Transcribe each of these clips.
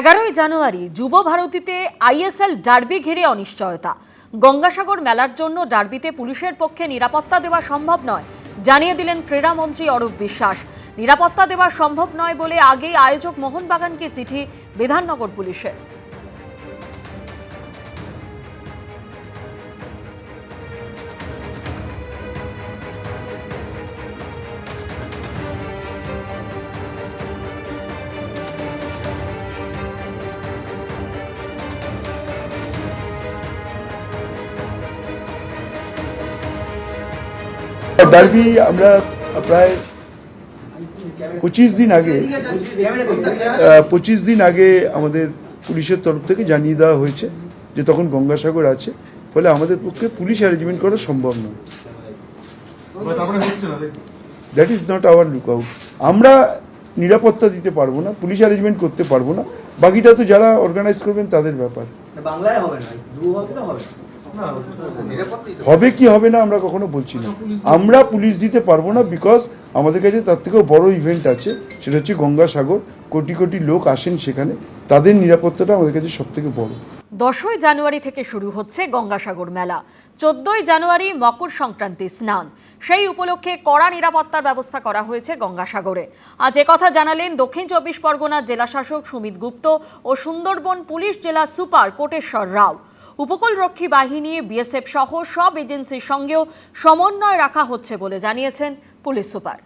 11ই জানুয়ারি যুব ভারতীতে ISL derby ঘিরে অনিশ্চয়তা। গঙ্গাসাগর মেলার জন্য ডার্বিতে পুলিশের পক্ষে নিরাপত্তা দেওয়া সম্ভব নয় জানিয়ে দিলেন ক্রীড়ামন্ত্রী অরূপ বিশ্বাস। নিরাপত্তা দেওয়া সম্ভব নয় বলে আগেই আয়োজক মোহনবাগানকে চিঠি বিধাননগর পুলিশের। ডার্বি আমরা প্রায় 25 দিন আগে আমাদের পুলিশের তরফ থেকে জানিয়ে দেওয়া হয়েছে যে তখন গঙ্গাসাগর আছে, ফলে আমাদের পক্ষে পুলিশ অ্যারেঞ্জমেন্ট করা সম্ভব নয়। That is not our lookout. আমরা নিরাপত্তা দিতে পারবো না, পুলিশ অ্যারেঞ্জমেন্ট করতে পারবো না, বাকিটা তো যারা অর্গানাইজ করবেন তাদের ব্যাপার। হবে কি হবে না আমরা কখনো বলছি না, আমরা পুলিশ দিতে পারবো না, বিকজ আমাদের কাছে তার থেকেও বড় ইভেন্ট আছে, সেটা হচ্ছে গঙ্গাসাগর। কোটি কোটি লোক আসেন সেখানে, তাদের নিরাপত্তাটা আমাদের কাছে সব থেকে বড়। 10ই জানুয়ারি থেকে শুরু হচ্ছে গঙ্গাসাগর মেলা। 14ই জানুয়ারি মকর সংক্রান্তি স্নান, সেই উপলক্ষে কড়া নিরাপত্তার ব্যবস্থা করা হয়েছে গঙ্গাসাগরে। আজ একথা জানালেন দক্ষিণ 24 পরগনার জেলাশাসক সুমিত গুপ্ত ও সুন্দরবন পুলিশ জেলা সুপার কোটেশ্বর রাও। উপকূলরক্ষী বাহিনী, বিএসএফ সহ সব এজেন্সির সঙ্গেও সমন্বয় রাখা হচ্ছে বলে জানিয়েছেন পুলিশ সুপার।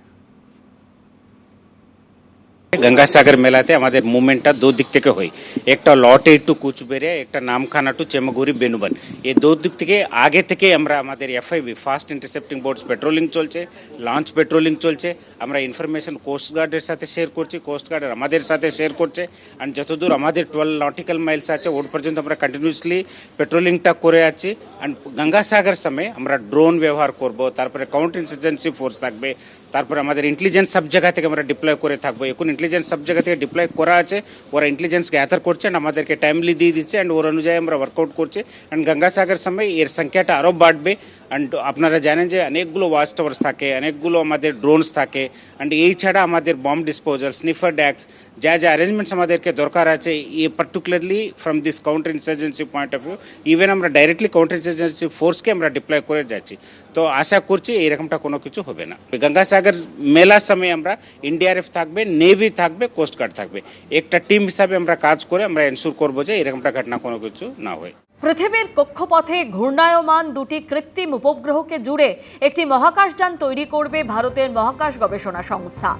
গঙ্গাসাগর মেলাতে আমাদের মুভমেন্টটা দু দিক থেকে হয়, একটা লটে টু কুচবেড়িয়া, একটা নামখানা টু চেমাগুড়ি বেনুবন। এই দু দিক থেকে আগে থেকে আমরা আমাদের FIB fast intercepting boats patrolling চলছে, লঞ্চ পেট্রোলিং চলছে। আমরা ইনফরমেশন কোস্টগার্ডের সাথে শেয়ার করছি, কোস্টগার্ড আমাদের সাথে শেয়ার করছে। অ্যান্ড যতদূর আমাদের 12 নটিক্যাল মাইলস আছে ওর পর্যন্ত আমরা কন্টিনিউসলি পেট্রোলিংটা করে আছি। অ্যান্ড গঙ্গাসাগর সময় আমরা ড্রোন ব্যবহার করব, তারপরে কাউন্টার ইনসার্জেন্সি ফোর্স থাকবে, তারপরে আমাদের ইন্টেলিজেন্স সব জায়গা থেকে আমরা ডিপ্লয় করে থাকবো। এখন ইন্টেলিজেন্স সব জায়গা থেকে ডিপ্লয় করা আছে, ওরা ইন্টেলিজেন্স গ্যাদার করছে অ্যান্ড আমাদেরকে টাইমলি দিয়ে দিচ্ছে, অ্যান্ড ওর অনুযায়ী আমরা ওয়ার্কআউট করছি। অ্যান্ড গঙ্গাসাগর সময় এর সংখ্যাটা আরও বাড়বে। অ্যান্ড আপনারা জানেন যে অনেকগুলো ওয়াচ টাওয়ার্স থাকে, অনেকগুলো আমাদের ড্রোনস থাকে, অ্যান্ড এই ছাড়া আমাদের বম্ব ডিসপোজাল, স্নিফার ড্যাক্স, যা যা অ্যারেঞ্জমেন্টস আমাদেরকে দরকার আছে, এই particularly from this counter insurgency point of view, even আমরা ডাইরেক্টলি কাউন্টার ইনসার্জেন্সি ফোর্সকে আমরা ডিপ্লয় করে যাচ্ছি। তো আশা করছি এরকমটা কোনো কিছু হবে না। গঙ্গাসাগর মেলার সময় আমরা এনডিআরএফ থাকবে, নেভি থাকবে, কোস্টগার্ড থাকবে, একটা টিম হিসাবে আমরা কাজ করে আমরা এনশিওর করবো যে এরকমটা ঘটনা কোনো কিছু না হয়। পৃথিবীর কক্ষপথে ঘূর্ণায়মান দুটি কৃত্রিম উপগ্রহকে জুড়ে একটি মহাকাশযান তৈরি করবে ভারতের মহাকাশ গবেষণা সংস্থা।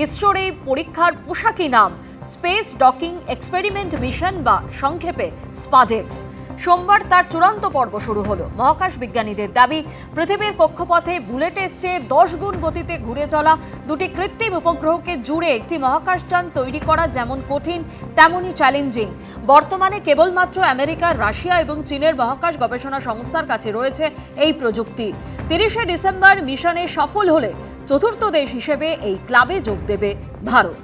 ইসরোর এই পরীক্ষার পোশাকি নাম স্পেস ডকিং এক্সপেরিমেন্ট মিশন বা সংক্ষেপে স্পাডেক্স। সোমবার তার চূড়ান্ত পর্ব শুরু হলো। মহাকাশ বিজ্ঞানীদের দাবি, পৃথিবীর কক্ষপথে বুলেটের চেয়ে 10 গুণ গতিতে ঘুরে চলা দুটি কৃত্রিম উপগ্রহকে জুড়ে একটি মহাকাশযান তৈরি করা যেমন কঠিন তেমনই চ্যালেঞ্জিং। বর্তমানে কেবলমাত্র আমেরিকা, রাশিয়া এবং চীনের মহাকাশ গবেষণা সংস্থার কাছে রয়েছে এই প্রযুক্তি। 30শে ডিসেম্বর মিশনে সফল হলে চতুর্থ দেশ হিসেবে এই ক্লাবে যোগ দেবে ভারত।